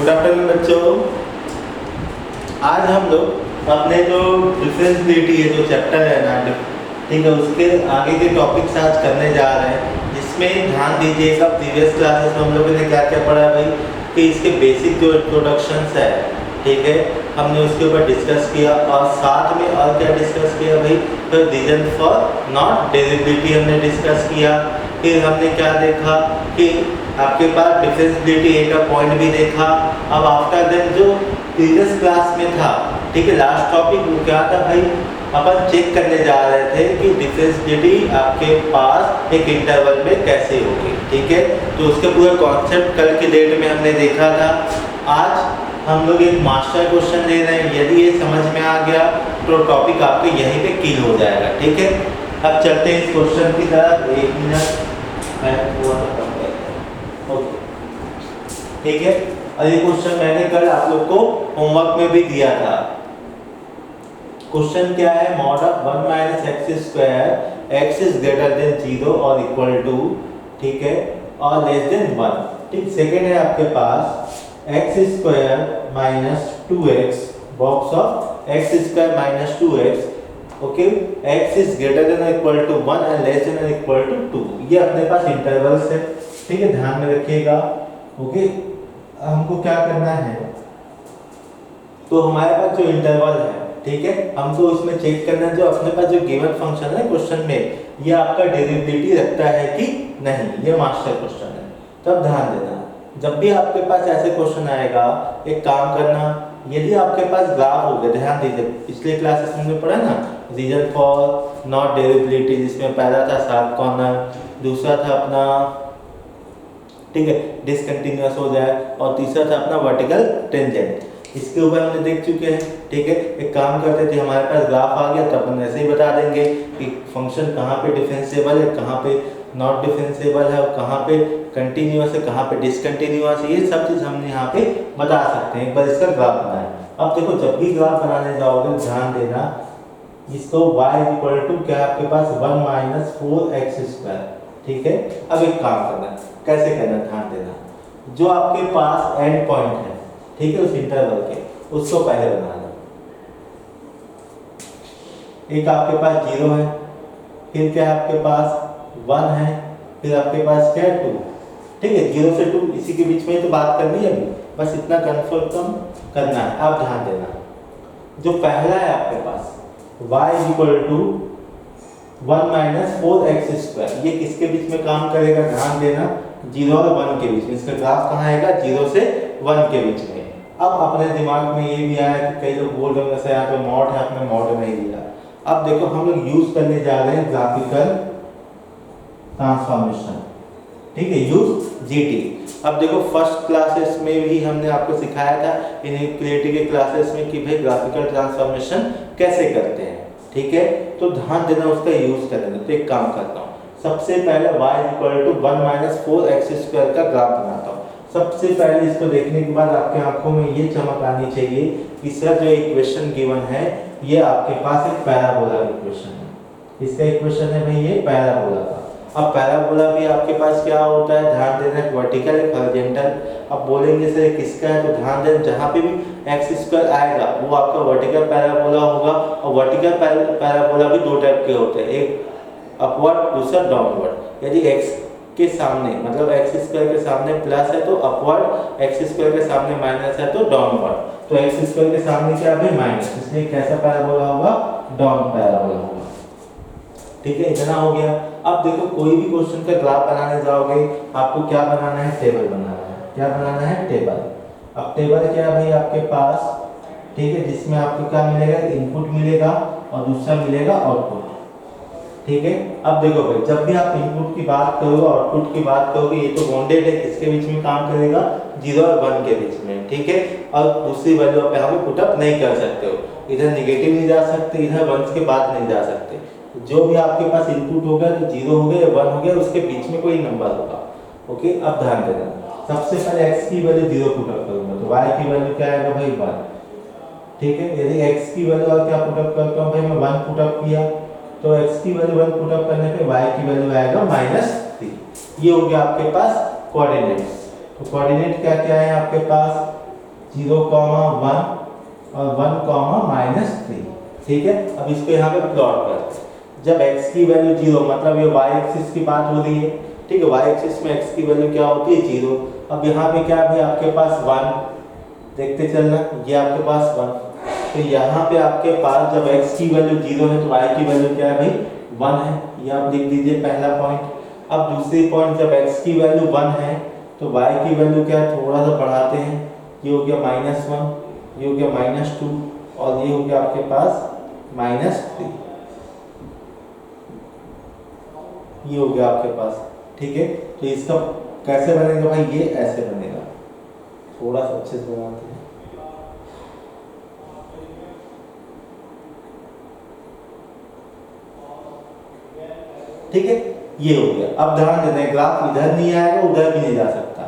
Good afternoon बच्चों। आज हम लोग अपने जो डिफरेंशिएबिलिटी है जो चैप्टर है ना, ठीक है, उसके आगे के टॉपिक्स आज करने जा रहे हैं, जिसमें ध्यान दीजिएगा प्रीवियस क्लासेस में हम लोगों ने क्या क्या पढ़ा भाई कि इसके बेसिक जो इंट्रोडक्शंस है, ठीक है, हमने उसके ऊपर डिस्कस किया और साथ में और क्या डिस्कस किया भाई, तो रीजन फॉर नॉट डिविजिबिलिटी हमने डिस्कस किया। फिर हमने क्या देखा कि आपके पास डिफरेंशिएबिलिटी ए का पॉइंट भी देखा। अब आफ्टर देन जो प्रीवियस क्लास में था, ठीक है, लास्ट टॉपिक वो क्या था भाई, अपन चेक करने जा रहे थे कि डिफरेंशिएबिलिटी आपके पास एक इंटरवल में कैसे होगी, ठीक है। तो उसके पूरे कॉन्सेप्ट कल की डेट में हमने देखा था। आज हम लोग एक मास्टर क्वेश्चन ले रहे हैं, यदि ये समझ में आ गया तो टॉपिक आपके यहीं पे क्लियर हो जाएगा, ठीक है। अब चलते हैं इस क्वेश्चन की तरफ। एक मिनट ठीक है। और ये क्वेश्चन मैंने कल आप लोग को होमवर्क में भी दिया था। क्वेश्चन क्या है, mod of 1 - x² x is greater then 0 और इक्वल टू, ठीक है, और लेस देन 1, ठीक। सेकंड है आपके पास x² - 2x box of x² - 2x, okay, x is greater than और equal to 1 and less than और इक्वल टू 2। ये अपने पास इंटरवल्स है, ठीक है, ध्यान में रखिएगा, ओके। हमको क्या करना है, तो हमारे पास जो इंटरवल है, ठीक है, हमको उसमें चेक करना है जो अपने पास जो गिवन फंक्शन है क्वेश्चन में, ये आपका डेरिवेटिव रखता है कि नहीं, ये मास्टर क्वेश्चन है। तो अब ध्यान देना, जब भी आपके पास ऐसे क्वेश्चन आएगा, एक काम करना, यदि आपके पास ग्राफ हो गया, ध्यान दीजिए, पिछले क्लासेस में हमने पढ़ा ना रीजन फॉर नॉट डेरिवेटिव, जिसमें पहला था शार्प कॉर्नर, दूसरा था अपना, ठीक है, डिसकंटिन्यूअस हो जाए, और तीसरा था अपना वर्टिकल टेंजेंट। इसके ऊपर हमने देख चुके हैं, ठीक है। एक काम करते थे, हमारे पास ग्राफ आ गया तो अपन ऐसे ही बता देंगे कि फंक्शन कहाँ पे डिफरेंशिएबल है, कहाँ पे नॉट डिफरेंशिएबल है, और कहाँ पे कंटिन्यूअस है, कहाँ पे डिसकंटिन्यूअस है, ये सब चीज़ हमने यहाँ पे बता सकते हैं। एक बार इसका ग्राफ बनाए। अब देखो, जब भी ग्राफ बनाने जाओगे ध्यान देना, इसको y इक्वल टू क्या आपके पास 1 - 4x², ठीक है। अब एक काम करना, कैसे करना, ध्यान देना, जो आपके पास एंड पॉइंट है, ठीक है, उस इंटरवल के, उसको पहले बना लो। एक आपके पास 0 है, फिर क्या आपके पास 1 है, फिर आपके पास क्या 2, ठीक है। 0 से 2 इसी के बीच में तो बात करनी है अभी, बस इतना कंफर्म करना है। आप ध्यान देना, जो पहला है आपके पास y इक्वल टू 1 - 4x², ये किसके बीच में काम करेगा, ध्यान देना, 0 और 1 के बीच में। इसका ग्राफ कहाँ आएगा, 0 से 1 के बीच में। अब अपने दिमाग में ये भी आया कि कई लोग बोल रहे हैं जैसे यहाँ पे मॉड है, आपने मॉड नहीं दिया। अब देखो, हम लोग यूज करने जा रहे हैं ग्राफिकल ट्रांसफॉर्मेशन, ठीक है, यूज GT। अब देखो, फर्स्ट क्लासेस में भी हमने आपको सिखाया था इनइक्वालिटी के क्लासेस में कि भाई ग्राफिकल ट्रांसफॉर्मेशन कैसे करते हैं, ठीक है। तो ध्यान देना, उसका यूज करेंगे। तो एक काम करता हूँ, सबसे पहले y इक्वल टू 1 - 4x² का ग्राफ बनाता हूँ। सबसे पहले इसको देखने के बाद आपके आंखों में ये चमक आनी चाहिए कि सर जो इक्वेशन गिवन है, ये आपके पास एक पैराबोला इक्वेशन है। इसका इक्वेशन है भाई ये पैराबोला का। अब पैराबोला भी आपके पास क्या होता है, ध्यान देना, एक वर्टिकल एक हॉरिजॉन्टल। अब बोलेंगे सर किसका है, तो ध्यान देना, जहाँ पे भी x² आएगा वो आपका वर्टिकल पैराबोला होगा। और वर्टिकल पैराबोला भी दो टाइप के होते हैं, एक अपवर्ड, दूसरा डाउनवर्ड। यदि x के सामने मतलब x² के सामने प्लस है तो अपवर्ड, x² के सामने माइनस है तो डाउनवर्ड। तो x² के सामने क्या है, माइनस, इसलिए कैसा पैराबोला होगा, डाउन पैराबोला होगा, ठीक है। इतना हो गया। अब देखो, कोई भी क्वेश्चन का ग्राफ बनाने जाओगे, आपको क्या बनाना है, टेबल बनाना है। क्या बनाना है, टेबल। अब टेबल क्या है भाई आपके पास, ठीक है, जिसमें आपको क्या मिलेगा, इनपुट मिलेगा और दूसरा मिलेगा आउटपुट, ठीक है। अब देखो भाई, जब भी आप इनपुट की बात करोगे, आउटपुट की बात करोगे, ये तो बाउंडेड है, किसके बीच में काम करेगा, 0 और 1 के बीच में, ठीक है। और दूसरी वैल्यू आप यहाँ पे पुट अप नहीं कर सकते हो, इधर नेगेटिव नहीं जा सकते, इधर 1 के बाद नहीं जा सकते। जो भी आपके पास इनपुट होगा, तो 0 हो गया या 1 हो गया, उसके बीच में कोई नंबर होगा, ओके। अब ध्यान देना, सबसे पहले x की वैल्यू 0 पुट अप करूंगा, तो y की वैल्यू क्या आएगा भाई 1, ठीक है। यदि x की वैल्यू और क्या पुट अप करता हूँ भाई, मैं 1 पुट अप किया, तो x की वैल्यू 1 पुट अप करने पे y की वैल्यू आएगा -3। ये हो गया आपके पास कोऑर्डिनेट्स। तो कोऑर्डिनेट क्या क्या है आपके पास, 0,1 और 1,-3। ठीक है, अब इसको यहाँ पे प्लॉट करते हैं। जब x की वैल्यू 0, मतलब ये y एक्सिस की बात हो रही है। ठीक है, y एक्सिस में x की वैल्यू क्या होती है 0। अब यहाँ पे क्या है आपके पास 1, देखते चलना, ये आपके पास 1, तो यहाँ पे आपके पास जब x की वैल्यू 0 है तो y की वैल्यू क्या है भाई 1 है। ये आप लिख दीजिए पहला पॉइंट। अब दूसरी पॉइंट, जब x की वैल्यू 1 है तो y की वैल्यू क्या है, थोड़ा सा बढ़ाते हैं, ये हो गया -1, ये हो गया -2 और ये हो गया आपके पास -3, ये हो गया आपके पास। ठीक है, तो इसका कैसे बनेगा भाई, ये ऐसे बनेगा, थोड़ा सा अच्छे से बनाते हैं। ठीक है, ये हो गया। अब ध्यान देना, ग्राफ इधर नहीं आएगा, उधर भी नहीं जा सकता।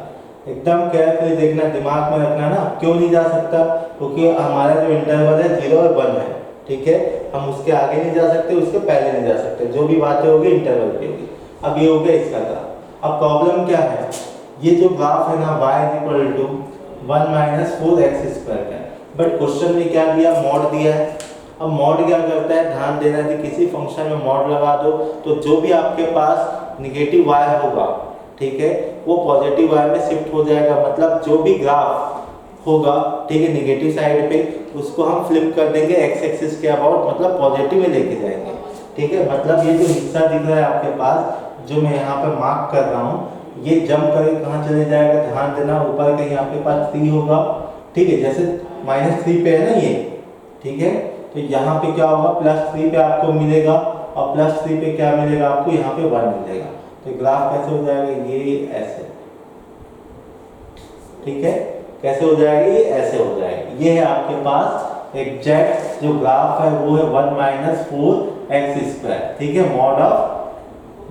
एकदम केयरफुली देखना, दिमाग में रखना ना, क्यों नहीं जा सकता, क्योंकि हमारा जो इंटरवल है 0 और 1 है। ठीक है, हम उसके आगे नहीं जा सकते, उसके पहले नहीं जा सकते, जो भी बातें होगी इंटरवल की होगी। अब ये हो गया इसका ग्राफ। अब प्रॉब्लम क्या है, ये जो ग्राफ है ना y = 1 - 4x² का है, बट क्वेश्चन में क्या दिया, मॉड दिया है। अब मॉड क्या करता है, ध्यान देना कि किसी फंक्शन में मॉड लगा दो तो जो भी आपके पास नेगेटिव y होगा, ठीक है, वो पॉजिटिव y में शिफ्ट हो जाएगा। मतलब जो भी ग्राफ होगा, ठीक है, नेगेटिव साइड पे, उसको हम फ्लिप कर देंगे x एक्सिस के अबाउट, मतलब पॉजिटिव में लेके जाएंगे। ठीक है, मतलब ये जो हिस्सा दिख रहा है आपके पास, जो मैं यहाँ पे मार्क कर रहा हूँ, ये जंप करके कहाँ चले जाएगा, ध्यान देना, ऊपर कहीं आपके पास 3 होगा। ठीक है, जैसे -3 पे है ना ये, ठीक है, तो यहाँ पे क्या होगा, +3 पे आपको मिलेगा और +3 पे क्या मिलेगा आपको, यहाँ पे 1 मिलेगा। तो ग्राफ कैसे हो जाएगा, ये ऐसे। ठीक है, कैसे हो जाएगा, ये ऐसे हो जाएगा। ये है आपके पास एग्जैक्ट जो ग्राफ है, वो है 1 - 4x²। ठीक है, मॉड ऑफ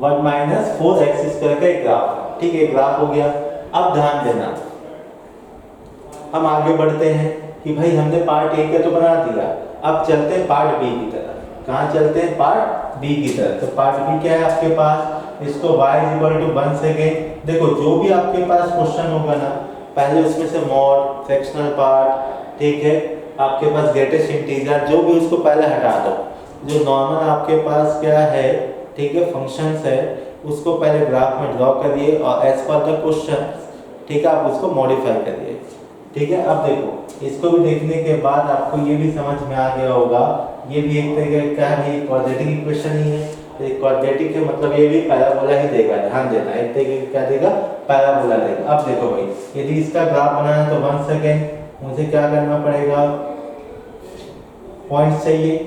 1 - 4x² का एक ग्राफ है। ठीक है, ग्राफ हो गया। अब ध्यान देना, हम आगे बढ़ते हैं कि भाई हमने पार्ट ए का तो बना दिया, अब चलते हैं पार्ट बी की तरफ। कहाँ चलते हैं, पार्ट बी की तरफ। तो पार्ट बी क्या है आपके पास, इसको y = 1 सेकेंड। देखो, जो भी आपके पास क्वेश्चन होगा ना, पहले उसमें से मॉड, फ्रैक्शनल पार्ट, ठीक है, आपके पास ग्रेटेस्ट इंटीजर, जो भी उसको पहले हटा दो। जो नॉर्मल आपके पास क्या है, ठीक है, फंक्शंस है, उसको पहले ग्राफ में ड्रॉ करिए और एज पर द क्वेश्चन, ठीक है, आप उसको मॉडिफाई करिए। ठीक है, अब देखो, इसको भी देखने के बाद आपको ये भी समझ में आ गया होगा, ये भी एक तरीके का है, क्वाड्रेटिक इक्वेशन ही है। तो क्वाड्रेटिक है, मतलब ये भी पैराबोला ही देगा। ध्यान देना, एक तरीके क्या देगा, पैराबोला देगा। अब देखो भाई, यदि इसका ग्राफ बनाना है तो 1 सेकेंड मुझे क्या करना पड़ेगा, पॉइंट चाहिए।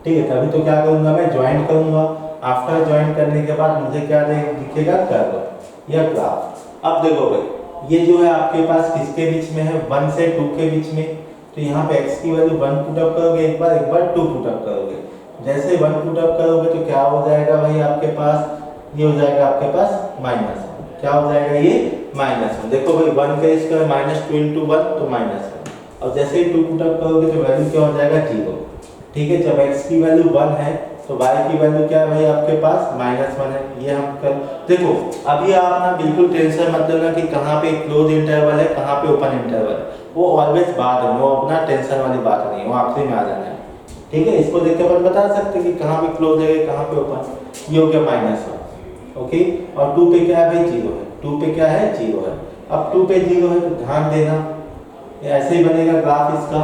ठीक है, तभी तो क्या करूंगा, मैं ज्वाइन करूंगा। आफ्टर ज्वाइन करने के बाद मुझे क्या दिखेगा, कर्व या ग्राफ। अब देखो भाई, ये जो है आपके पास किसके बीच में है, 1 से 2 के बीच में। तो यहाँ पे x की वैल्यू 1 पुट अप करोगे एक बार 2 पुट अप करोगे। जैसे 1 पुट अप करोगे तो क्या हो जाएगा भाई आपके पास, ये हो जाएगा आपके पास -1। क्या हो जाएगा, ये -1। देखो भाई, 1 का स्क्वायर -2 × 1 तो -1, और जैसे ही 2 पुट अप करोगे तो वैल्यू क्या हो जाएगा, 0। ठीक है, जब x की वैल्यू 1 है तो y की वैल्यू क्या है भाई आपके पास, -1 है। ये हम कर, देखो अभी आप ना बिल्कुल टेंशन मत लेना कि कहाँ पे क्लोज इंटरवल है, कहाँ पे ओपन इंटरवल है, वो ऑलवेज बाद है, वो अपना टेंशन वाली बात नहीं है, वो आखिरी में आ जाना है। ठीक है, इसको देख के अपन बता सकते हैं कि कहाँ पे क्लोज है, कहाँ पे ओपन। ये हो गया -1, ओके। और 2 पे क्या है भाई, 0 है। 2 पे क्या है, 0 है। अब 2 पे 0 है तो ध्यान देना, ऐसे ही बनेगा ग्राफ इसका।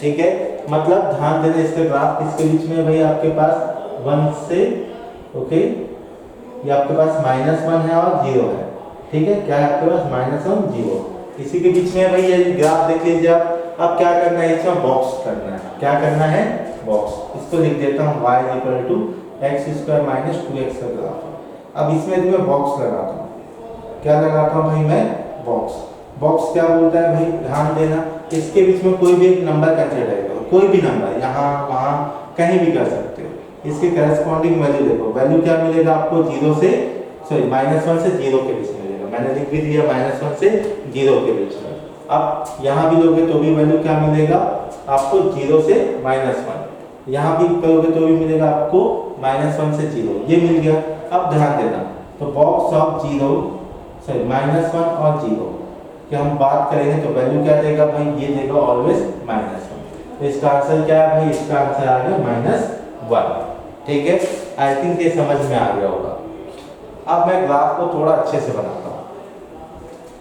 ठीक है, मतलब ध्यान देना, इसका ग्राफ किसके बीच में है भाई आपके पास, 1 से, ओके, ये आपके पास -1 है और 0 है। ठीक है, क्या है आपके पास, -1 0, इसी के बीच में है भाई ये ग्राफ। देख लीजिए आप। अब क्या करना है, इसमें बॉक्स करना है। क्या करना है, बॉक्स। इसको लिख देता हूँ, y = x² - 2x का ग्राफ। अब इसमें मैं बॉक्स लगाता हूँ। क्या लगाता हूँ भाई मैं, बॉक्स। बॉक्स क्या बोलता है भाई, ध्यान देना, इसके बीच में कोई भी एक नंबर कंसीडर करो, कोई भी नंबर, यहाँ वहाँ कहीं भी कर सकते हो। इसके करस्पॉन्डिंग वैल्यू देखो, वैल्यू क्या मिलेगा आपको, 0 से, सॉरी -1 से 0 के बीच में मिलेगा। मैंने लिख भी दिया, -1 से 0 के बीच में। अब यहाँ भी लोगे तो भी वैल्यू क्या मिलेगा आपको, 0 से -1। यहाँ भी करोगे तो भी मिलेगा आपको -1 से 0, ये मिल गया। अब ध्यान देना, तो बॉक्स ऑफ 0, सॉरी -1 और 0, कि हम बात करेंगे तो वैल्यू क्या देगा भाई, ये देगा ऑलवेज -1। तो इसका आंसर क्या है भाई, इसका आंसर आ गया -1। ठीक है, आई थिंक ये समझ में आ गया होगा। अब मैं ग्राफ को थोड़ा अच्छे से बनाता हूँ।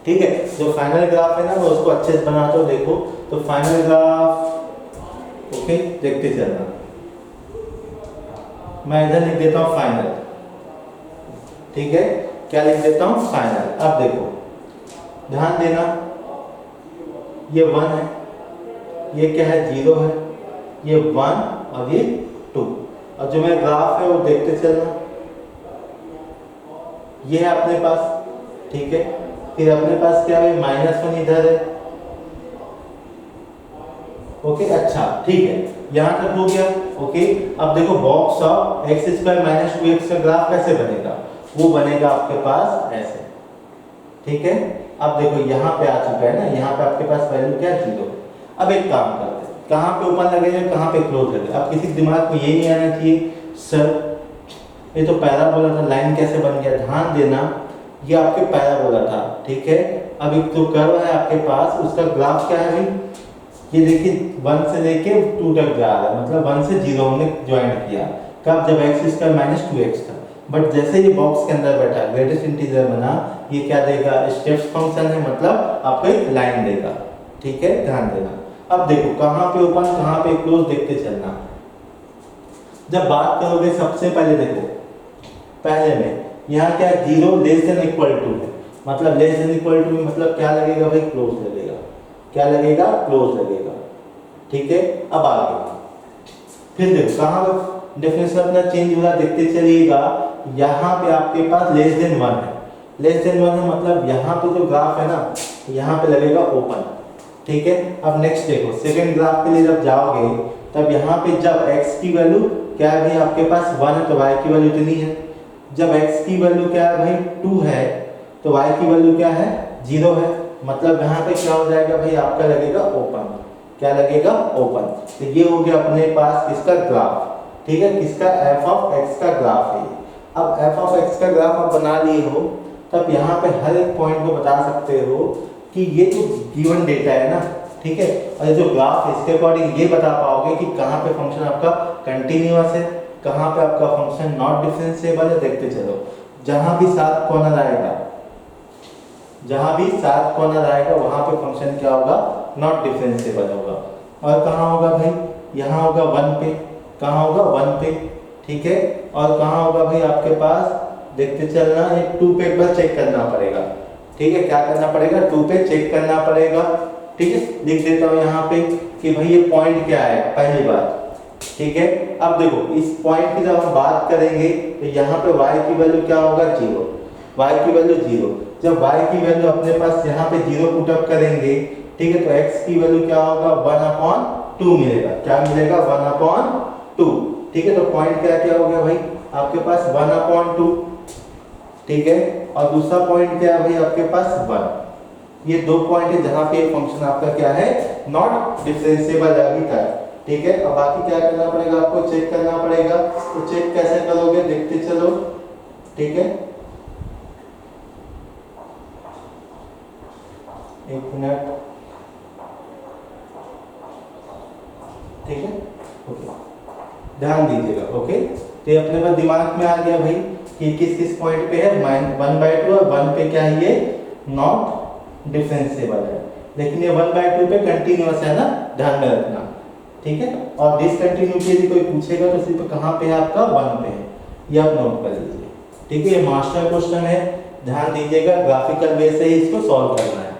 ठीक है, जो फाइनल ग्राफ है ना मैं उसको अच्छे से बनाता हूँ। देखो तो फाइनल ग्राफ, ओके देखते चलना, मैं इधर लिख देता हूँ फाइनल। ठीक है, क्या लिख देता हूँ, फाइनल। अब देखो ध्यान देना, ये 1 है, ये क्या है 0 है, ये 1 और ये 2। और जो मेरा ग्राफ है वो देखते चलना, ये है अपने पास। ठीक है, फिर अपने पास क्या है, -1 इधर है। ओके अच्छा ठीक है, यहाँ तक हो गया। ओके, अब देखो बॉक्स ऑफ x² - 2x का ग्राफ कैसे बनेगा, वो बनेगा आपके पास ऐसे। ठीक है, अब देखो यहाँ पे आ चुका है ना, यहाँ पे आपके पास वैल्यू क्या है 0। अब एक काम करते हैं, कहाँ पे ओपन लगेगा कहाँ पे क्लोज लगेगा। अब किसी दिमाग में ये नहीं आना चाहिए सर ये तो पैराबोला था, लाइन कैसे बन गया। ध्यान देना, ये आपके पैराबोला था। ठीक है, अब एक जो कर्व है आपके पास उसका ग्राफ क्या है भाई, ये देखिए 1 से लेके 2 तक जा रहा है, मतलब 1 से 0 हमने ज्वाइन किया कब, जब x² - 2x था। बट जैसे ये बॉक्स के अंदर बैठा ग्रेटेस्ट इंटीजर बना, ये क्या देगा, स्टेप्स फंक्शन है, मतलब आपको एक लाइन देगा। ठीक है, ध्यान देना। अब देखो कहाँ पे ओपन कहाँ पे क्लोज देखते चलना। जब बात करोगे सबसे पहले देखो, पहले में यहाँ क्या 0 <= है, मतलब <= मतलब क्या लगेगा भाई, क्लोज लगेगा। क्या लगेगा, क्लोज लगेगा। ठीक है, अब आगे फिर देखो कहाँ डेफिनेशन अपना चेंज हो रहा देखते चलिएगा। यहाँ पे आपके पास <1 है, <1 है मतलब यहाँ पे जो ग्राफ है ना यहाँ पे लगेगा ओपन। ठीक है, अब नेक्स्ट देखो सेकंड ग्राफ के लिए जब जाओगे तब यहाँ पे जब x की वैल्यू क्या है भाई आपके पास 1 है तो y की वैल्यू इतनी है। जब x की वैल्यू क्या है भाई 2 है तो y की वैल्यू क्या है 0 है, मतलब यहाँ पे क्या हो जाएगा भाई आपका लगेगा ओपन। क्या लगेगा, ओपन। तो ये हो गया अपने पास किसका ग्राफ। ठीक है, किसका, f(x) का ग्राफ है। अब f(x) का ग्राफ आप बना लिए हो तब यहाँ पे हर एक पॉइंट को बता सकते हो कि ये जो गिवन डेटा है ना, ठीक है, और जो ग्राफ है इसके अकॉर्डिंग ये बता पाओगे कि कहाँ पे फंक्शन आपका कंटिन्यूअस है, कहाँ पे आपका फंक्शन नॉट डिफरेंशिएबल है। देखते चलो, जहाँ भी 7 कॉर्नर आएगा, जहाँ भी 7 कॉर्नर आएगा वहाँ पे फंक्शन क्या होगा, नॉट डिफरेंशिएबल होगा। और कहाँ होगा भाई, यहाँ होगा 1 पे, कहाँ होगा 1 पे। ठीक है, और कहाँ होगा भाई आपके पास, देखते चलना, एक 2 पे एक बार चेक करना पड़ेगा। ठीक है, क्या करना पड़ेगा, 2 पे चेक करना पड़ेगा। ठीक है, लिख देता हूँ यहाँ पे कि भाई ये पॉइंट क्या है, पहली बात। ठीक है, अब देखो इस पॉइंट की जब हम बात करेंगे तो यहाँ पे y की वैल्यू क्या होगा 0, y की वैल्यू 0। जब y की वैल्यू अपने पास यहाँ पे 0 पुट अप करेंगे, ठीक है, तो x की वैल्यू क्या होगा 1/2 मिलेगा। क्या मिलेगा, 1/2। ठीक है, तो पॉइंट क्या क्या हो गया भाई आपके पास 1/2। ठीक है, और दूसरा पॉइंट क्या है भाई आपके पास 1। ये 2 पॉइंट है जहाँ पे फंक्शन आपका क्या है, नॉट डिफरेंशिएबल अभी तक। ठीक है, अब बाकी क्या करना पड़ेगा, आपको चेक करना पड़ेगा। तो चेक कैसे करोगे, देखते चलो। ठीक है, एक मिनट। ठीक है, ओके, ध्यान दीजिएगा। ओके, तो ये अपने पास दिमाग में आ गया भाई कि किस किस पॉइंट पे है 1/2 और 1 पे क्या है, ये नॉट डिफरेंशिएबल है। लेकिन ये 1/2 पे कंटिन्यूअस है ना, ध्यान में रखना। ठीक है, और डिसकंटिन्यूटी यदि कोई पूछेगा तो सिर्फ कहाँ पे है आपका 1 पे है, ये आप नोट कर लीजिए। ठीक है, ये मास्टर क्वेश्चन है, ध्यान दीजिएगा, ग्राफिकल वे से ही इसको सॉल्व करना है।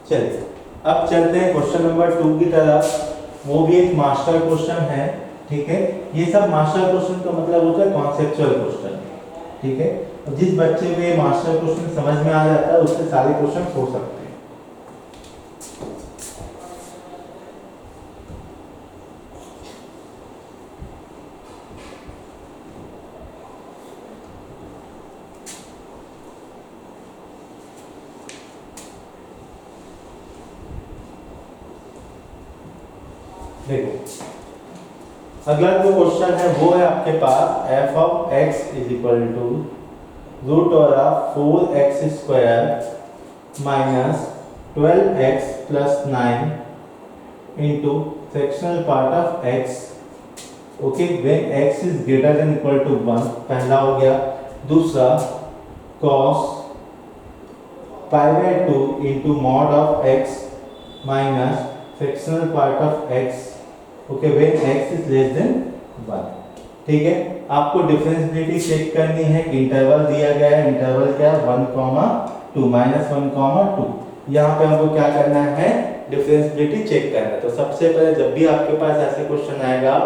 चलिए अब चलते हैं क्वेश्चन नंबर 2 की तरफ। वो भी एक मास्टर क्वेश्चन है। ठीक है, ये सब मास्टर क्वेश्चन का मतलब होता है कॉन्सेप्चुअल क्वेश्चन। ठीक है, और जिस बच्चे को ये मास्टर क्वेश्चन समझ में आ जाता है उससे सारे क्वेश्चन हो सकते हैं। देखो अगला जो क्वेश्चन है वो है आपके पास f of x is equal to root over 4x square minus 12x plus 9 into fractional part of x, okay, when x is greater than equal to 1, पहला हो गया। दूसरा cos pi by 2 into mod of x minus fractional part of x, okay, when x is less than 1। ठीक है, आपको differentiability check करनी है। Interval दिया गया है, इंटरवल क्या है 1, 2 -1, 2। यहाँ पे हमको क्या करना है, डिफरेंशिएबिलिटी चेक करना है। तो सबसे पहले जब भी आपके पास ऐसे क्वेश्चन आएगा,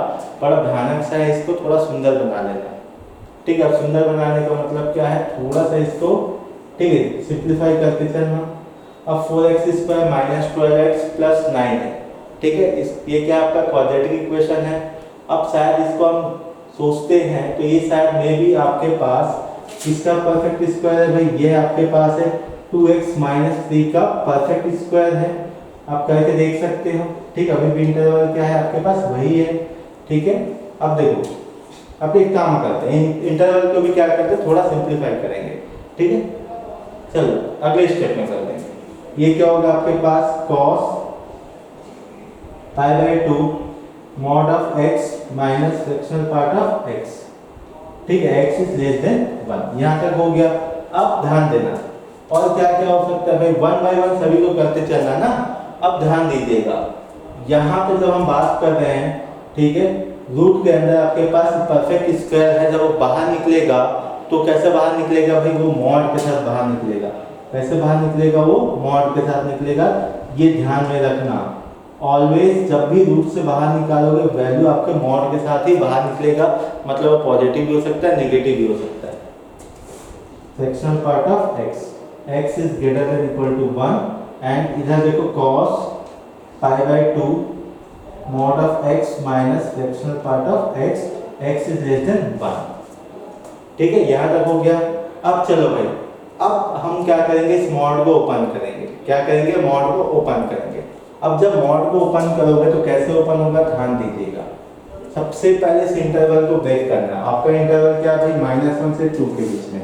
बड़ा भयानक सा है, इसको थोड़ा सुंदर बना लेना। ठीक है, सुंदर बनाने का मतलब क्या है, थोड़ा सा इसको, ठीक है, सिंप्लीफाई करके चलना। अब 4x square minus 12x plus 9 है। ठीक है, ये क्या आपका क्वाड्रेटिक इक्वेशन है। अब शायद इसको हम सोचते हैं तो ये शायद में भी आपके पास इसका परफेक्ट स्क्वायर है। भाई ये आपके पास है 2x माइनस 3 का परफेक्ट स्क्वायर है, आप करके देख सकते हो। ठीक है, अभी भी इंटरवल क्या है आपके पास, वही है। ठीक है, अब देखो, अब एक काम करते हैं, इंटरवल को भी क्या करते हैं, थोड़ा सिंप्लीफाई करेंगे। ठीक है, चलो अगले स्टेप में कर देंगे। ये क्या होगा आपके पास, cos pi by 2 mod of x minus fractional part of x। ठीक है, x इज लेस देन 1, यहाँ तक हो गया। अब ध्यान देना, और क्या क्या हो सकता है भाई, 1 बाय 1 सभी को करते चलना ना। अब ध्यान दीजिएगा, यहाँ पे जब हम बात कर रहे हैं, ठीक है, रूट के अंदर आपके पास परफेक्ट स्क्वायर है। जब वो बाहर निकलेगा तो कैसे बाहर निकलेगा भाई, वो मॉड के साथ बाहर निकलेगा। कैसे बाहर निकलेगा, वो मॉड के साथ निकलेगा। ये ध्यान में रखना, ऑलवेज जब भी रूट से बाहर निकालोगे वैल्यू आपके मॉड के साथ ही बाहर निकलेगा। मतलब पॉजिटिव भी हो सकता है, नेगेटिव भी हो सकता है। Fractional part of x is greater than equal to 1 and इधर देखो cos pi by 2 mod of x minus fractional part of x is less than 1। ठीक है, यहाँ तक हो गया। अब चलो भाई, अब हम क्या करेंगे, इस मॉड को ओपन करेंगे। क्या करेंगे, मॉड को ओपन करेंगे। अब जब मॉड को ओपन करोगे तो कैसे ओपन होगा, ध्यान दीजिएगा। सबसे पहले इस इंटरवल को ब्रेक करना। आपका इंटरवल क्या है भाई, -1 से 2 के बीच में।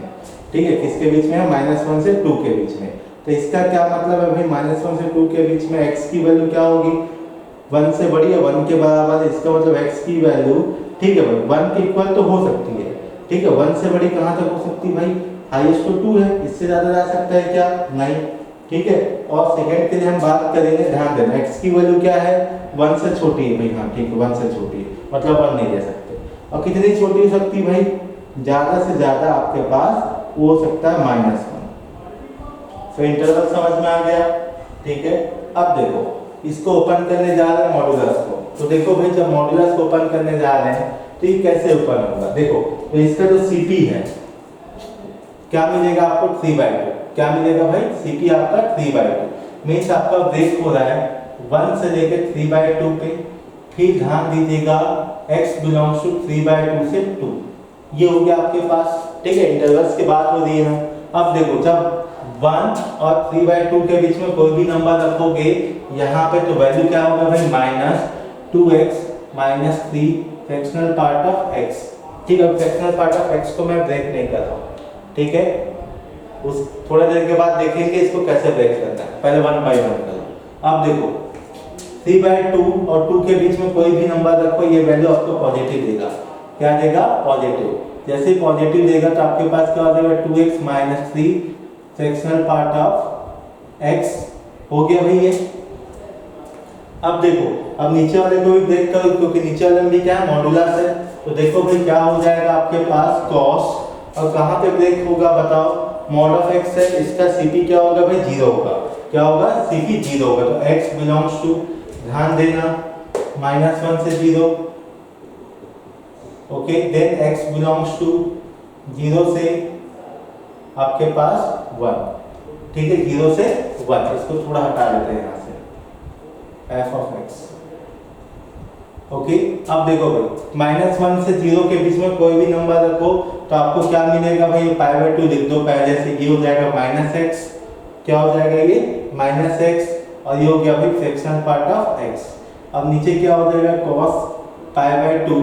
ठीक है, किसके बीच में है, -1 से 2 के बीच में। तो इसका क्या मतलब है भाई, -1 से 2 के बीच में x की वैल्यू क्या होगी, 1 से बड़ी है, 1 के बराबर है। इसका मतलब x की वैल्यू, ठीक है भाई, 1 के इक्वल तो हो सकती है। ठीक है, 1 से बड़ी कहाँ तक हो सकती है भाई, हाईएस्ट तो 2 है, इससे ज्यादा जा सकता है क्या, नहीं। ठीक है, और सेकंड के लिए हम बात करेंगे, ध्यान देना, x की वैल्यू क्या है, 1 से छोटी है भाई। हाँ ठीक है, 1 से छोटी है, मतलब 1 नहीं ले सकते। और कितनी छोटी हो सकती है भाई, ज्यादा से ज्यादा आपके पास वो हो सकता है -1। तो इंटरवल समझ में आ गया। ठीक है, अब देखो, इसको ओपन करने जा रहे हैं मॉड्यूलस को। तो देखो भाई, जब मॉड्यूलस को ओपन करने जा रहे हैं तो ये कैसे ओपन होगा, देखो। तो इसका जो CP है क्या मिलेगा आपको, 3/2। क्या मिलेगा भाई, CP आपका 3/2। मीन्स आपका ब्रेक हो रहा है 1 से लेकर 3/2 पे। फिर ध्यान दीजिएगा, x बिलोंग्स टू 3/2 से 2। ये हो गया आपके पास। ठीक है, इंटरवल्स की बात हो रही है। अब देखो, जब 1 और 3/2 के बीच में कोई भी नंबर रखोगे यहाँ पे, तो वैल्यू क्या होगा भाई, -2x minus 3 fractional part of x। ठीक है, फ्रैक्शनल पार्ट ऑफ x को मैं ब्रेक नहीं कर रहा हूँ। ठीक है, उस थोड़ा देर के बाद देखेंगे इसको कैसे ब्रेक करना है। पहले 1 बाय 1 करो। अब देखो, 3/2 और 2 के बीच में कोई भी नंबर रखो, ये वैल्यू आपको पॉजिटिव देगा। क्या देगा, पॉजिटिव। जैसे ही पॉजिटिव देगा तो आपके पास क्या हो जाएगा, 2x minus 3 fractional part of x हो गया भाई ये। अब देखो, अब नीचे वाले को भी ब्रेक करो, क्योंकि नीचे वाले में भी क्या है, मॉड्यूलस है। तो देखो भाई, क्या हो जाएगा आपके पास cos, और कहाँ पे ब्रेक होगा बताओ, मॉड ऑफ x है, इसका CP क्या होगा भाई, 0 होगा। क्या होगा, CP 0 होगा। तो x बिलोंग्स टू, ध्यान देना, -1 से 0, okay, then x belongs to 0 से आपके पास 1, ठीक है, 0 से 1, इसको थोड़ा हटा लेते हैं यहाँ से, f ऑफ x। ओके, अब देखो भाई -1 से 0 के बीच में कोई भी नंबर रखो तो आपको क्या मिलेगा भाई, π/2 लिख दो पहले से, ये हो जाएगा -x, क्या हो जाएगा ये -x, और ये हो गया भाई फ्रैक्शनल पार्ट ऑफ x। अब नीचे क्या हो जाएगा cos π/2,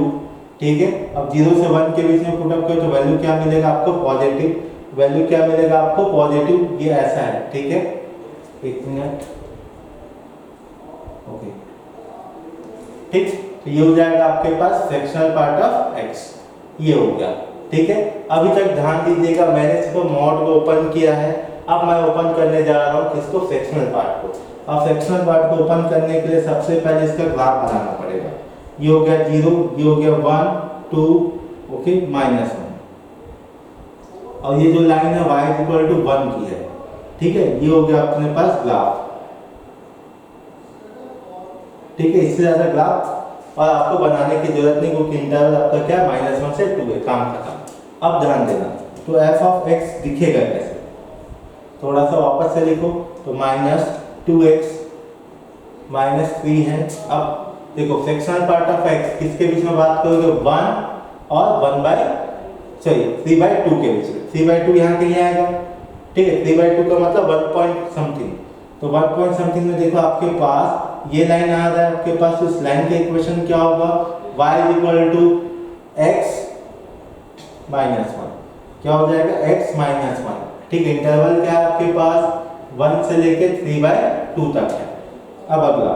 ठीक है। अब 0 से 1 के बीच में पुट अप करो तो वैल्यू क्या मिलेगा आपको, पॉजिटिव, वैल्यू क्या मिलेगा आपको, पॉजिटिव, ये ऐसा है, ठीक है। एक मिनट, ओके, ठीक, तो ये हो जाएगा आपके पास फ्रैक्शनल पार्ट ऑफ x, ये हो गया, ठीक है। अभी तक ध्यान दीजिएगा, मैंने इसको मॉड को ओपन किया है, अब मैं ओपन करने जा रहा हूँ किसको, फ्रैक्शनल पार्ट को। अब फ्रैक्शनल पार्ट को ओपन करने के लिए सबसे पहले इसका ग्राफ बनाना पड़ेगा। ये हो गया 0, ये हो गया 1, 2, ओके, -1, और ये जो लाइन है y = 1 की है, ठीक है, ये हो गया अपने पास ग्राफ, ठीक है। इससे ज्यादा ग्राफ और आपको बनाने की जरूरत नहीं, क्योंकि इंटरवल आपका क्या -1 से 2 है, काम खत्म। अब ध्यान देना, तो f ऑफ x दिखेगा कैसे, थोड़ा सा वापस से लिखो, तो -2x -3 है। अब देखो फ्रैक्शनल पार्ट ऑफ x किसके बीच में बात करोगे, 1 और 3/2 के बीच में, 3/2 यहाँ कहीं आएगा, ठीक है, 3/2 का मतलब 1 पॉइंट समथिंग, तो 1 पॉइंट समथिंग में देखो आपके पास ये लाइन आ रहा है आपके पास, तो इस लाइन का इक्वेशन क्या होगा, y = x -1, क्या हो जाएगा, x -1, ठीक है। इंटरवल क्या है आपके पास 1 से लेके 3/2 तक है। अब अगला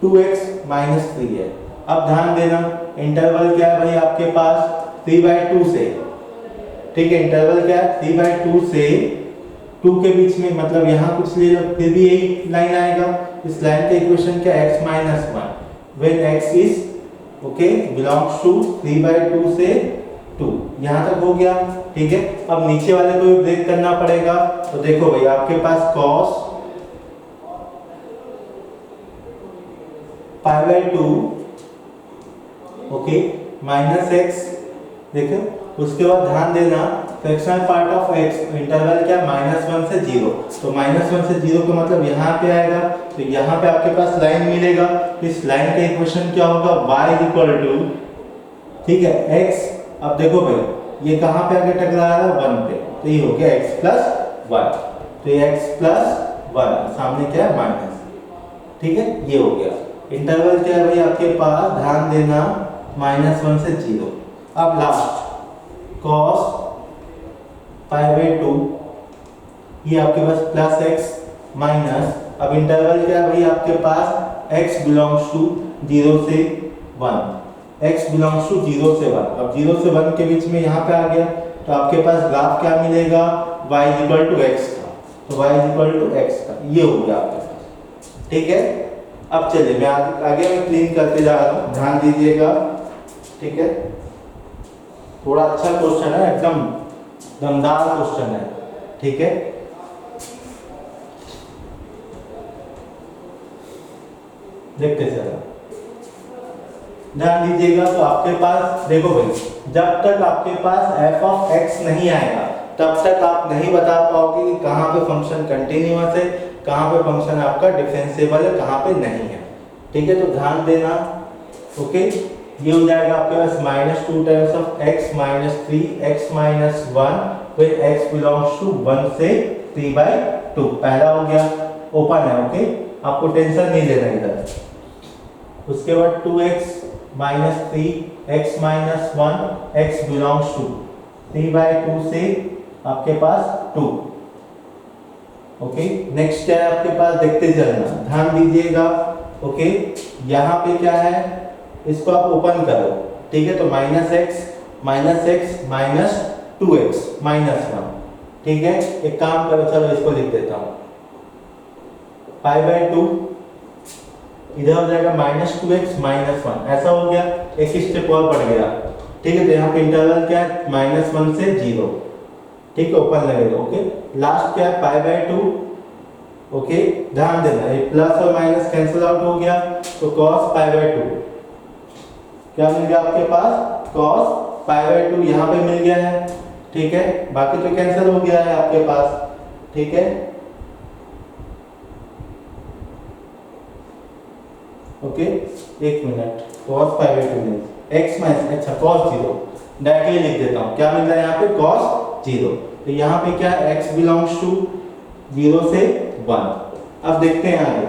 2x -3 है। अब ध्यान देना, इंटरवल क्या है भाई आपके पास 3/2 से, ठीक है, इंटरवल क्या है 3/2 से 2 के बीच में, मतलब यहाँ कुछ ले लो फिर भी यही लाइन आएगा। इस लाइन का इक्वेशन क्या है, x -1 when x is okay belongs to 3/2 से 2, यहाँ तक हो गया, ठीक है। अब नीचे वाले को भी ब्रेक करना पड़ेगा, तो देखो भाई आपके पास cos π/2 ओके -x, देखो उसके बाद ध्यान देना fractional part of x, interval क्या -1 से 0, तो -1 से 0 का मतलब यहाँ पे आएगा, तो यहाँ पे आपके पास लाइन मिलेगा, तो इस लाइन का इक्वेशन क्या होगा, y = ठीक है x। अब देखो भाई ये कहाँ पे आगे टकरा रहा है, 1 पे, तो ये हो गया x + 1, तो ये x + 1 सामने क्या है माइनस, ठीक है, ये हो गया। इंटरवल क्या है भाई आपके पास, ध्यान देना -1 से 0। अब लास्ट cos π/2, ये आपके पास +x माइनस, अब इंटरवल क्या है भाई आपके पास x बिलोंग्स टू 0 से 1, x बिलोंग्स टू 0 से 1। अब 0 से 1 के बीच में यहाँ पे आ गया, तो आपके पास ग्राफ क्या मिलेगा, y = x का, तो y = x का, ये हो गया आपके पास, ठीक है। अब चलिए मैं आगे मैं क्लीन करते जा रहा हूँ, ध्यान दीजिएगा, ठीक है। थोड़ा अच्छा क्वेश्चन है, एकदम दमदार क्वेश्चन है, ठीक है। देखते चलो, ध्यान दीजिएगा, तो आपके पास देखो भाई जब तक आपके पास f ऑफ x नहीं आएगा तब तक आप नहीं बता पाओगे कि कहाँ पे फंक्शन कंटिन्यूअस है, कहाँ पे फंक्शन आपका डिफरेंशिएबल है, कहाँ पे नहीं है, ठीक है। तो ध्यान देना, ओके, ये हो जाएगा आपके पास -2 times of x - 3x - 1 when x belongs to 1 से 3/2, पहला हो गया, ओपन है, ओके, आपको टेंशन नहीं लेना इधर। उसके बाद 2x - 3x - 1 x belongs to 3/2 से आपके पास 2, ओके। नेक्स्ट क्या है आपके पास, देखते चलना, ध्यान दीजिएगा, ओके। यहाँ पे क्या है, इसको आप ओपन करो, ठीक है, तो -x - 2x - 1, ठीक है। एक काम करो, चलो इसको लिख देता हूँ, π/2 इधर हो जाएगा -2x - 1, ऐसा हो गया, एक स्टेप और बढ़ गया, ठीक है। तो यहाँ पे इंटरवल क्या है, -1 से 0, ठीक है, ओपन लगेगा, ओके। लास्ट क्या है, π/2, ओके। ध्यान देना ये प्लस और माइनस कैंसिल आउट हो गया, तो cos π/2 क्या मिल गया आपके पास, cos π/2 यहाँ पे मिल गया है, ठीक है, बाकी तो कैंसिल हो गया है आपके पास, ठीक है, ओके। एक minute, cos π/2 means x minus, अच्छा cos 0 डायरेक्टली लिख देता हूँ, क्या मिल रहा है यहाँ पे cos 0, तो यहाँ पे क्या है x बिलोंग्स टू 0 से 1। अब देखते हैं आगे,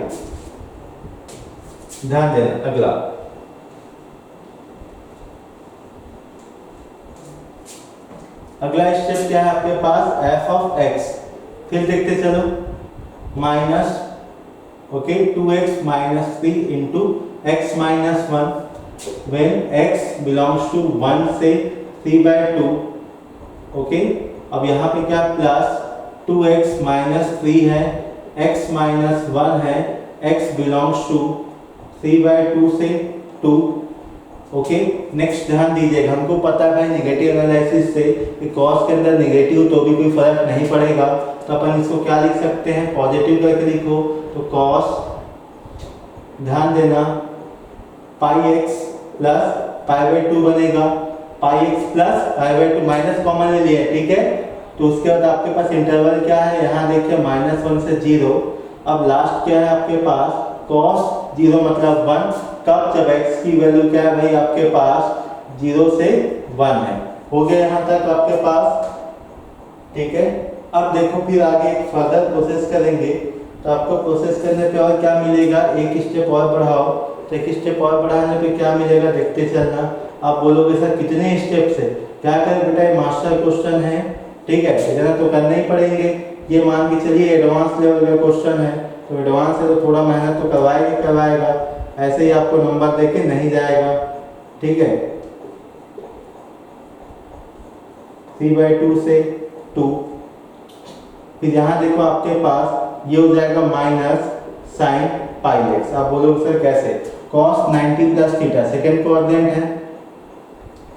ध्यान देना अगला, अगला स्टेप क्या है आपके पास, f ऑफ x, फिर देखते चलो, minus, okay, 2x minus 3 into x minus 1 when x belongs to 1 से 3/2, ओके। अब यहाँ पे क्या प्लस 2x माइनस 3 है, x माइनस 1 है, x belongs to 3/2 से 2, ओके। नेक्स्ट ध्यान दीजिएगा, हमको पता है नेगेटिव एनालिसिस से कि cos के अंदर नेगेटिव तो भी कोई फर्क नहीं पड़ेगा, तो अपन इसको क्या लिख सकते हैं, पॉजिटिव करके लिखो, तो cos, ध्यान देना, πx प्लस π/2 बनेगा, πx प्लस π/2 माइनस कॉमन ले लिया, ठीक है। तो उसके बाद आपके पास इंटरवल क्या है, यहाँ देखिए -1 से 0। अब लास्ट क्या है आपके पास, cos 0 मतलब 1, कब, जब x की वैल्यू क्या है भाई आपके पास 0 से 1 है। हो गया यहाँ तक आपके पास, ठीक है। अब देखो फिर आगे फर्दर प्रोसेस करेंगे, तो आपको प्रोसेस करने पे और क्या मिलेगा, एक स्टेप और बढ़ाओ, तो एक स्टेप और बढ़ाने पे क्या मिलेगा देखते चलना। आप बोलोगे सर कितने स्टेप से, क्या करें बेटा, ये मास्टर क्वेश्चन है, ठीक है, इतना तो करने ही पड़ेंगे, ये मान के चलिए एडवांस लेवल का क्वेश्चन है, तो एडवांस है तो थोड़ा मेहनत तो करवाएगा, ऐसे ही आपको नंबर देके नहीं जाएगा, ठीक है। 3/2 से 2, फिर यहाँ देखो आपके पास ये हो जाएगा माइनस साइन πx। आप बोलोगे सर कैसे, cos 90 plus theta second coordinate है,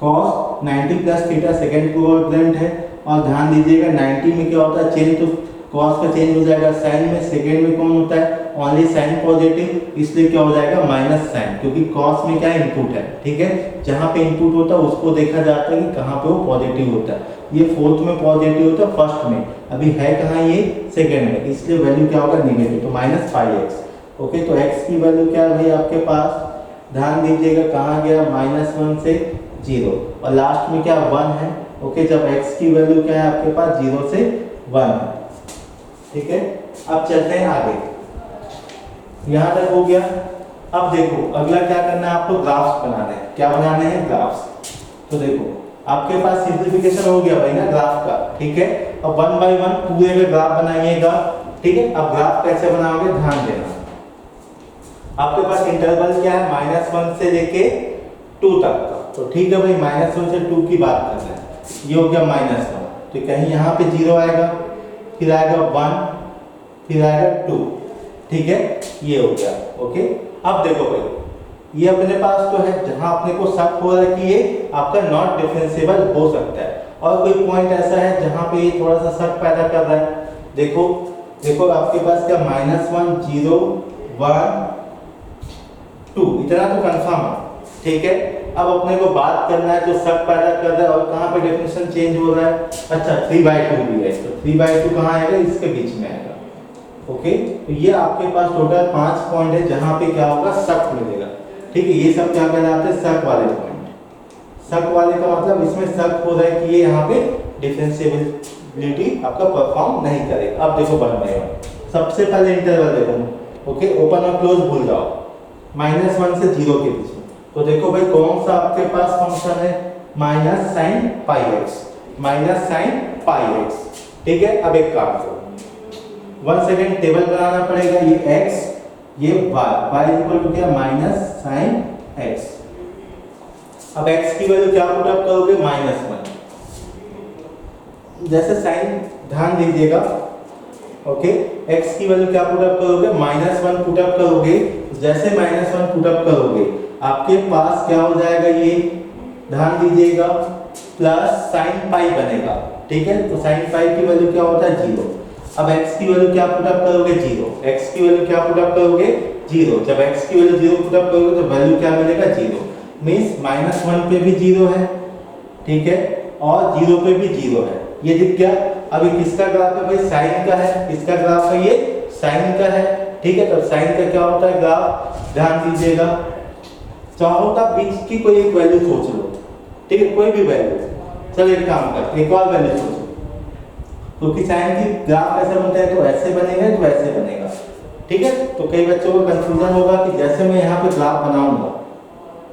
cos 90 plus theta second coordinate है, और ध्यान दीजिएगा 90 में क्या होता है चेंज, तो cos का चेंज हो जाएगा साइन में, सेकेंड में कौन होता है ओनली साइन पॉजिटिव, इसलिए क्या हो जाएगा माइनस साइन, क्योंकि cos में क्या इनपुट है, ठीक है, जहाँ पे इनपुट होता है उसको देखा जाता है कि कहाँ पे वो पॉजिटिव होता है, ये फोर्थ में पॉजिटिव होता है, फर्स्ट में, अभी है कहाँ ये सेकेंड में, इसलिए वैल्यू क्या होगा नेगेटिव, तो माइनस πx, ओके। तो x की वैल्यू क्या है भाई आपके पास, ध्यान दीजिएगा कहाँ गया, -1 से 0, और लास्ट में क्या 1 है, ओके। जब x की वैल्यू क्या है आपके पास 0 से 1 है, ठीक है। अब चलते हैं आगे, यहाँ तक हो गया। अब देखो अगला क्या करना है आपको, ग्राफ्स बनाने हैं, क्या बनाने हैं, ग्राफ्स। तो देखो आपके पास सिंप्लीफिकेशन हो गया भाई ना ग्राफ का, ठीक है। अब 1 बाय 1 पूरे का ग्राफ बनाइएगा, ठीक है। अब ग्राफ कैसे बनाओगे ध्यान देना, आपके पास इंटरवल क्या है -1 से लेके 2 तक का, तो ठीक है भाई -1 से 2 की बात कर रहे हैं, ये हो गया -1, तो कहीं यहाँ पे 0 आएगा, फिर आएगा 1, फिर आएगा 2, ठीक है, ये हो गया, ओके। अब देखो भाई ये अपने पास तो है, जहां अपने को शक हो रहा है कि ये आपका नॉट डिफरेंशिएबल हो सकता है, और कोई पॉइंट ऐसा है जहां पे ये थोड़ा सा शक पैदा कर रहा है, देखो आपके पास क्या -1 0 1 2 इतना तो कंफर्म है, ठीक है। अब अपने को बात करना है जो शक पैदा कर रहा है और कहां पे डेफिनेशन चेंज हो रहा है, अच्छा 3/2 भी है, तो 3/2 कहां आएगा, इसके बीच में आएगा, ओके। तो ये आपके पास टोटल 5 पॉइंट है जहां पे क्या होगा शक मिलेगा, ठीक है। ये सब क्या कहलाते हैं, शक वाले पॉइंट। शक वाले का मतलब इसमें शक हो रहा है कि ये यहाँ पे डिफरेंशिएबिलिटी आपका परफॉर्म नहीं करेगा। अब देखो 1 बाय 1, सबसे पहले इंटरवल देखो, ओके, ओपन और क्लोज भूल जाओ, -1 से 0 के बीच में, तो देखो भाई कौन सा आपके पास फंक्शन है, माइनस साइन πx, ठीक है। अब एक काम करो, 1 सेकेंड टेबल बनाना पड़ेगा, ये x ये y इक्वल टू क्या माइनस साइन x। अब x की वैल्यू क्या पुट अप करोगे, -1, जैसे साइन ध्यान दीजिएगा, ओके। x की वैल्यू क्या पुट अप करोगे, -1 पुट अप करोगे, जैसे -1 पुट अप करोगे आपके पास क्या हो जाएगा, ये ध्यान दीजिएगा प्लस साइन पाई बनेगा, ठीक है। तो साइन पाई की वैल्यू क्या होता है 0। अब x की वैल्यू क्या पुट अप करोगे 0, x की वैल्यू क्या पुट अप करोगे 0, जब x की वैल्यू 0 पुट अप करोगे तो वैल्यू क्या मिलेगा 0। मीन्स -1 पे भी 0 है, ठीक है, और 0 पे भी 0 है। ये दिख गया। अभी किसका ग्राफ है भाई? साइन का है। किसका ग्राफ है? ये साइन का है, ठीक है। तो साइन का क्या होता है ग्राफ? ध्यान दीजिएगा, चाहो तो बीच की कोई एक वैल्यू सोच लो, ठीक है, कोई भी वैल्यू। चलो एक काम करते, एक और वैल्यू सोचो, क्योंकि साइन की ग्राफ ऐसे बनता है तो ऐसे बनेगा तो ऐसे बनेगा, ठीक है। तो कई बच्चों को कंफ्यूजन होगा कि जैसे मैं यहाँ पे ग्राफ बनाऊंगा,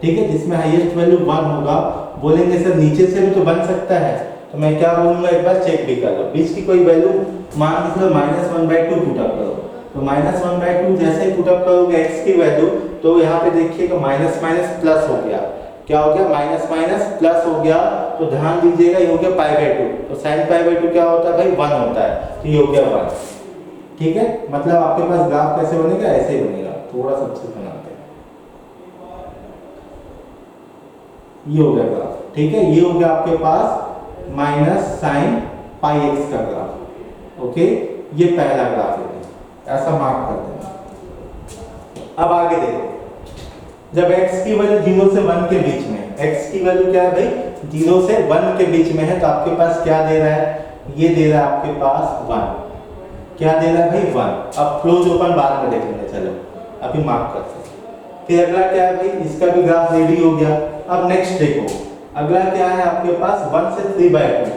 ठीक है, जिसमें हाईएस्ट वैल्यू 1 होगा, बोलेंगे सर नीचे से भी तो बन सकता है, तो मैं क्या बोलूंगा, एक बार चेक भी कर लो। बीच की कोई वैल्यू मान के चलो -1/2 पुटअप करो, तो -1/2 जैसे ही पुटअप करोगे x की वैल्यू, तो यहाँ पे देखिएगा माइनस माइनस प्लस हो गया। क्या हो गया? माइनस माइनस प्लस हो गया। तो ध्यान दीजिएगा ये हो गया π/2, तो sin π/2 क्या होता है भाई? 1 होता है, तो ये हो गया 1, ठीक है। मतलब आपके पास ग्राफ कैसे बनेगा? ऐसे ही बनेगा। थोड़ा सा अच्छे बनाते हैं, ये हो गया ग्राफ, ठीक है। ये हो गया आपके पास -sin πx का ग्राफ, ओके। ये पहला ग्राफ है, ऐसा मार्क कर देना। अब आगे देखो, जब x की वैल्यू 0 से 1 के बीच में, x की वैल्यू क्या है भाई? 0 से 1 के बीच में है, तो आपके पास क्या दे रहा है? ये दे रहा है आपके पास 1। क्या दे रहा है भाई? 1। अब क्लोज ओपन बाद में देख लेंगे, चलो अभी मार्क करते हैं। फिर अगला क्या है भाई? इसका भी ग्राफ रेडी हो गया। अब नेक्स्ट देखो, अगला क्या है आपके पास? 1 से 3/2।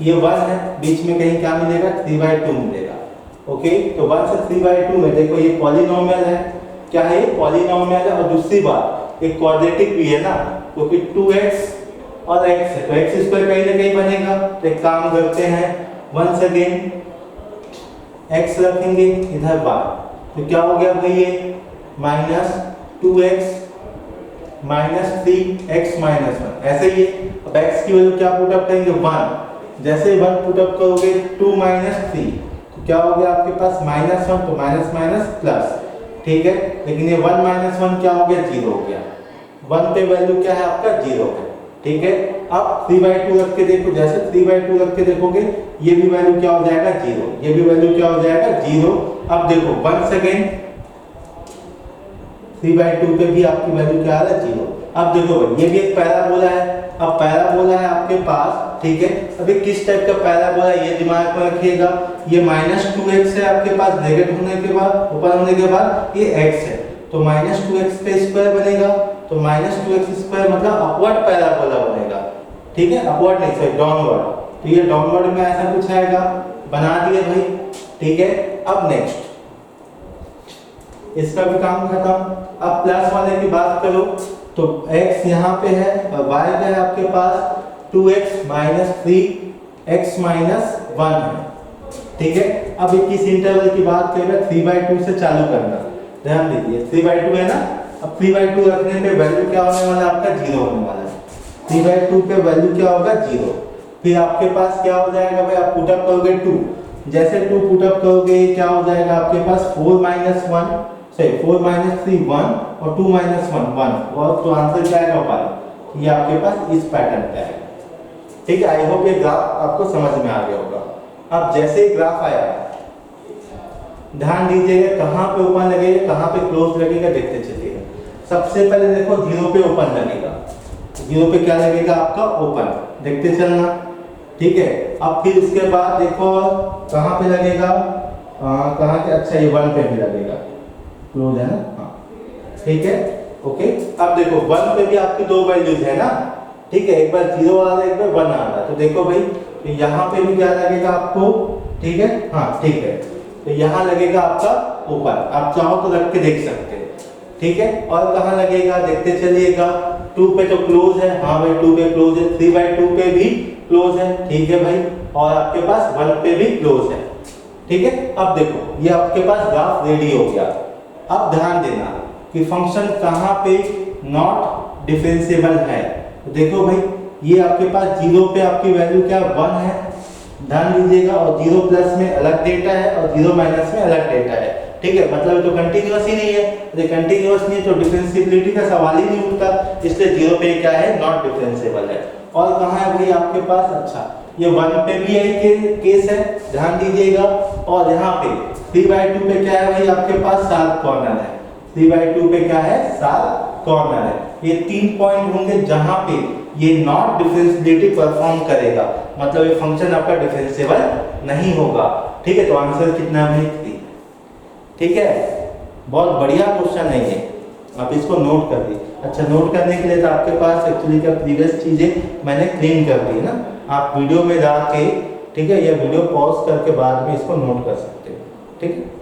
ये 1 है, बीच में कहीं क्या मिलेगा? 3/2 मिलेगा, ओके। तो 1 से 3/2 में देखो ये पॉलिनोमियल है। क्या है? ये पॉलिनोमियल है। और दूसरी बात, एक क्वाड्रेटिक भी है ना, क्योंकि 2x और x है, तो x स्क्वायर कहीं ना कहीं बनेगा। तो एक काम करते हैं, वंस अगेन x रखेंगे इधर बार, तो क्या हो गया भाई? ये -2x -3x -1 ऐसे ही। अब x की वैल्यू क्या पुटअप करेंगे? 1। जैसे 1 पुटअप करोगे 2 -3, तो क्या हो गया आपके पास? -1, तो माइनस माइनस प्लस, ठीक है। लेकिन ये 1 -1 क्या हो गया? 0 हो गया। 1 पे वैल्यू क्या है आपका? 0 है, ठीक है। अब 3/2 रख के देखो, जैसे 3/2 रख के देखोगे, ये भी वैल्यू क्या हो जाएगा? 0। ये भी वैल्यू क्या हो जाएगा? 0। अब देखो वंस अगेन 3/2 पे भी आपकी वैल्यू क्या आ रहा है? 0। अब देखो भाई, ये भी एक पैराबोला है। अब पैराबोला है आपके पास, ठीक है। अभी किस टाइप का पैराबोला है ये दिमाग में रखिएगा। ये -2x है आपके पास, नेगेटिव होने के बाद, ऊपर होने के बाद ये x है, तो -2x पे स्क्वायर बनेगा। तो -2x² मतलब अपवर्ड पैराबोला बनेगा, ठीक है। अपवर्ड नहीं, सॉरी डाउनवर्ड। तो ये डाउनवर्ड में ऐसा कुछ आएगा, बना दिए भाई, ठीक है। अब नेक्स्ट इसका भी काम खत्म। अब प्लस वाले की बात करो, तो x यहाँ पे है और y का है आपके पास 2x -3x -1 है, ठीक है। अब इस इंटरवल की बात करेंगे 3/2 से चालू करना। ध्यान दीजिए 3/2 है ना। अब 3/2 रखने पे वैल्यू क्या होने वाला है आपका? 0 होने वाला है। 3/2 पे वैल्यू क्या होगा? 0। फिर आपके पास क्या हो जाएगा भाई? आप पुटअप करोगे 2, जैसे 2 पुटअप करोगे क्या हो जाएगा आपके पास? 4 -1 सही 4 -3 1 और 2 -1 1, और तो आंसर क्या आएगा? 1। ये आपके पास इस पैटर्न पे आएगा, ठीक है। आई होप ये ग्राफ आपको समझ में आ गया होगा। अब जैसे ही ग्राफ आया, ध्यान दीजिएगा कहाँ पे ओपन लगेगा, कहाँ पे क्लोज लगेगा, देखते चलिएगा। सबसे पहले देखो 0 पे ओपन लगेगा। 0 पे क्या लगेगा आपका? ओपन, देखते चलना, ठीक है। अब फिर इसके बाद देखो कहाँ पे लगेगा, कहाँ के? अच्छा ये 1 पे भी लगेगा, क्लोज है ना, हाँ, ठीक है, ओके। अब देखो 1 पे भी आपकी 2 वैल्यूज है ना, ठीक है। एक बार 0 आ रहा है, एक बार 1 आ रहा है। तो देखो भाई, तो यहाँ पे भी क्या लगेगा आपको? ठीक है, हाँ ठीक है। तो यहाँ लगेगा आपका ओपन, आप चाहो तो रख के देख सकते हैं, ठीक है। और कहाँ लगेगा? देखते चलिएगा। 2 पे तो क्लोज है, हाँ भाई 2 पे क्लोज है। 3/2 पे भी क्लोज है, ठीक है भाई। और आपके पास 1 पे भी क्लोज है, ठीक है। अब देखो ये आपके पास ग्राफ रेडी हो गया। अब ध्यान देना कि फंक्शन कहाँ पे नॉट डिफरेंशिएबल है। तो देखो भाई, ये आपके पास 0 पे आपकी वैल्यू क्या? 1 है, ध्यान दीजिएगा। और 0 प्लस में अलग डेटा है और 0 माइनस में अलग डेटा है, ठीक है। मतलब तो कंटिन्यूअस ही नहीं है। यदि कंटिन्यूअस नहीं है तो डिफरेंशिएबिलिटी का सवाल ही नहीं उठता, इसलिए 0 पे क्या है? नॉट डिफरेंशिएबल है। और कहाँ है भाई आपके पास? अच्छा ये 1 पे भी यही केस है, ध्यान दीजिएगा। और यहाँ पे 3/2 पे क्या है भाई? आपके पास शार्प कॉर्नर है, 3/2 पे क्या है, 7 कॉर्नर है। ये 3 पॉइंट होंगे जहां पे ये नॉट डिफरेंशिएबिलिटी परफॉर्म करेगा, मतलब ये फंक्शन आपका डिफरेंशिएबल नहीं होगा। ठीक है, तो आंसर कितना है, 3। ठीक है, बहुत बढ़िया क्वेश्चन है ये, आप इसको नोट कर दी। अच्छा, नोट करने के लिए तो आपके पास एक्चुअली क्या प्रीवियस चीजें मैंने क्लीन कर दी ना, आप वीडियो में जाके, ठीक है, या वीडियो पॉज करके बाद में इसको नोट कर सकते हो। ठीक है,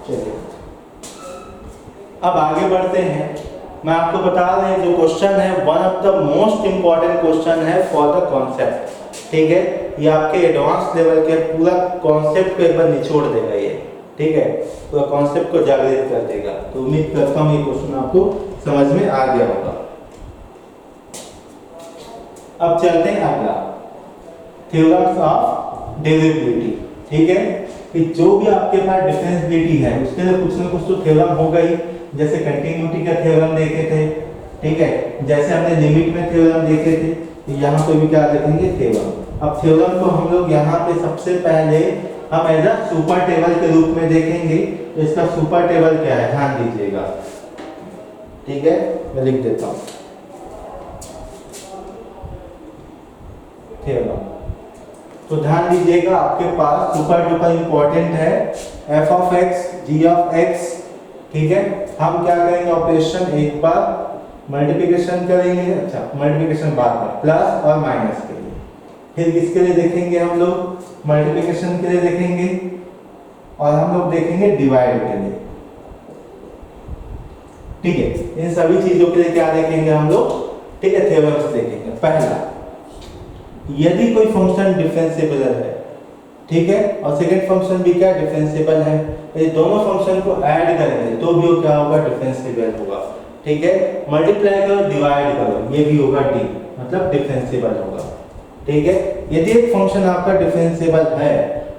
चलिए अब आगे बढ़ते हैं। मैं आपको बता दें जो क्वेश्चन है one of the most important question है फॉर द कॉन्सेप्ट। ठीक है, ये आपके एडवांस लेवल के पूरा कॉन्सेप्ट को एक बार निचोड़ देगा ये। ठीक है, पूरा कॉन्सेप्ट को जागृत कर देगा। तो उम्मीद करता हूँ ये क्वेश्चन आपको समझ में आ गया होगा। अब चलते हैं अगला, थ्योरम्स ऑफ डिविजिबिलिटी। ठीक है, कि जो भी आपके पास डिफरेंशिएबिलिटी है उसके लिए कुछ ना कुछ तो थ्योरम होगा ही। जैसे कंटिन्यूटी का थ्योरम देखे थे, ठीक है, जैसे हमने लिमिट में थ्योरम देखे थे, यहाँ पे भी क्या देखेंगे, थ्योरम। अब थ्योरम को हम लोग यहाँ पे सबसे पहले हम एज अ सुपर टेबल के रूप में देखेंगे। तो इसका सुपर टेबल क्या है, ध्यान दीजिएगा। ठीक है, मैं लिख देता हूँ थ्योरम। तो ध्यान दीजिएगा, आपके पास सुपर डुपर इंपॉर्टेंट है f of x, g of x। ठीक है, हम क्या करेंगे, ऑपरेशन एक बार मल्टीप्लिकेशन करेंगे, अच्छा मल्टीप्लिकेशन बाद में, प्लस और माइनस के लिए। फिर किसके लिए देखेंगे हम लोग, मल्टीप्लिकेशन के लिए देखेंगे, और हम लोग देखेंगे डिवाइड के लिए। ठीक है, इन सभी चीजों के लिए क्या देखेंगे हम लोग, ठीक है, थ्योरम्स देखेंगे। पहला, यदि कोई फंक्शन डिफरेंशिएबल है, ठीक है, और सेकंड फंक्शन भी क्या डिफरेंशिएबल है, ये दोनों फंक्शन को ऐड करेंगे तो भी वो क्या होगा, डिफरेंशिएबल होगा। ठीक है, मल्टीप्लाई करो, डिवाइड करो, ये भी होगा डी, मतलब डिफरेंशिएबल होगा। ठीक है, यदि एक फंक्शन आपका डिफरेंशिएबल है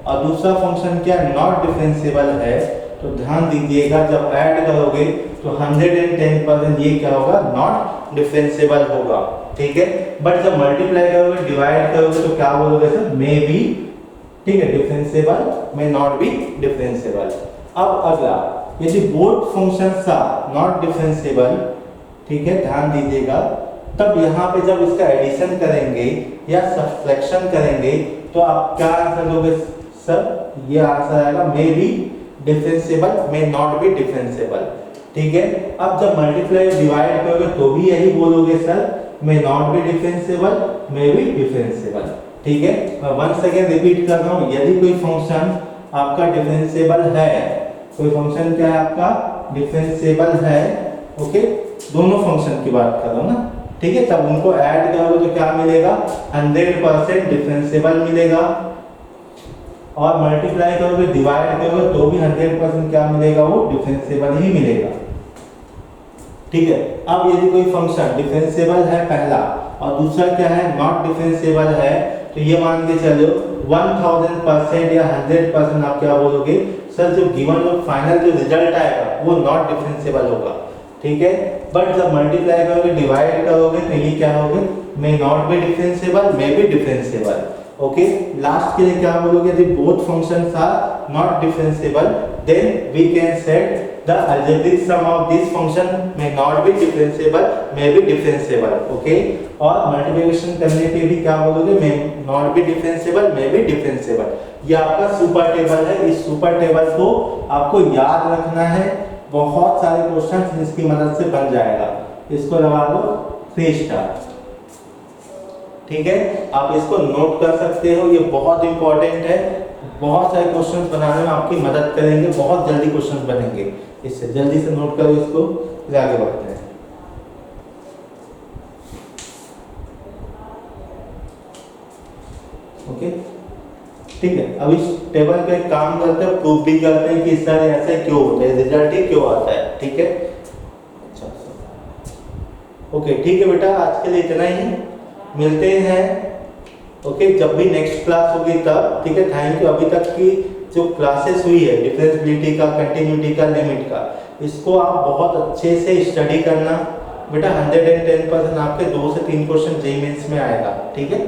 और दूसरा फंक्शन क्या नॉट डिफरेंशिएबल है, तो ध्यान दीजिएगा जब ऐड करोगे तो 110% ये क्या होगा, नॉट डिफरेंशिएबल होगा। ठीक है, बट जब मल्टीप्लाई करोगे, डिवाइड करोगे तो क्या बोलोगे सर, मे बी, ठीक है, differentiable, may not be differentiable. अब अगला, यदि both functions are not differentiable, ठीक है, ध्यान दीजिएगा, तब यहाँ पे जब इसका एडिशन करेंगे या सब्ट्रैक्शन करेंगे तो आप क्या आंसर लोगे सर, ये आंसर आएगा मे be differentiable, may not be differentiable. ठीक है, अब जब मल्टीप्लाई डिवाइड करोगे तो भी यही बोलोगे sir, may not be differentiable, may be differentiable. ठीक है, मैं वंस अगेन रिपीट कर रहा हूँ, यदि कोई फंक्शन आपका डिफरेंशिएबल है, कोई फंक्शन क्या है आपका डिफरेंशिएबल है, ओके, दोनों फंक्शन की बात कर रहा हूँ ना, ठीक है, तब उनको ऐड करोगे तो क्या मिलेगा, 100% डिफरेंशिएबल मिलेगा, और मल्टीप्लाई करोगे, डिवाइड करोगे तो भी 100% क्या मिलेगा, वो डिफरेंशिएबल ही मिलेगा। ठीक है, अब यदि कोई फंक्शन डिफरेंशिएबल है पहला, और दूसरा क्या है, नॉट डिफरेंशिएबल है, तो ये मान के चलो 1000% या 100% आप क्या बोलोगे सर, जो गिवन जो फाइनल जो रिजल्ट आएगा वो नॉट डिफरेंशिएबल होगा। ठीक है, बट जब मल्टीप्लाई करोगे, डिवाइड करोगे तो ये क्या होगा, may not be differentiable, may be differentiable. Okay, last के लिए क्या बोलोगे, यदि both functions are not differentiable, then we can set the algebraic sum of this function may not be differentiable, may be differentiable. Okay, और multiplication करने पे भी क्या बोलोगे, may not be differentiable, may be differentiable। ये आपका super table है, इस सुपर टेबल को आपको याद रखना है, बहुत सारे क्वेश्चन इसकी मदद से बन जाएगा। इसको लगा दो 3 स्टार। ठीक है, आप इसको नोट कर सकते हो, ये बहुत इंपॉर्टेंट है, बहुत सारे क्वेश्चन बनाने में आपकी मदद करेंगे, बहुत जल्दी क्वेश्चन बनेंगे इससे। जल्दी से नोट करो इसको, फिर आगे बढ़ते हैं। ओके, ठीक है, अब इस टेबल पे काम करते हैं, प्रूफ भी करते हैं कि इस तरह ऐसे क्यों होता है, रिजल्ट ही क्यों आता है। ठीक है, अच्छा, ओके, ठीक है बेटा, आज के लिए इतना ही, मिलते हैं ओके जब भी नेक्स्ट क्लास होगी तब। ठीक है, थैंक यू। अभी तक की जो क्लासेस हुई है डिफरेंशिएबिलिटी का, कंटिन्यूटी का, लिमिट का, इसको आप बहुत अच्छे से स्टडी करना बेटा। 110% आपके 2 से 3 क्वेश्चन जेईई मेंस में आएगा, ठीक है।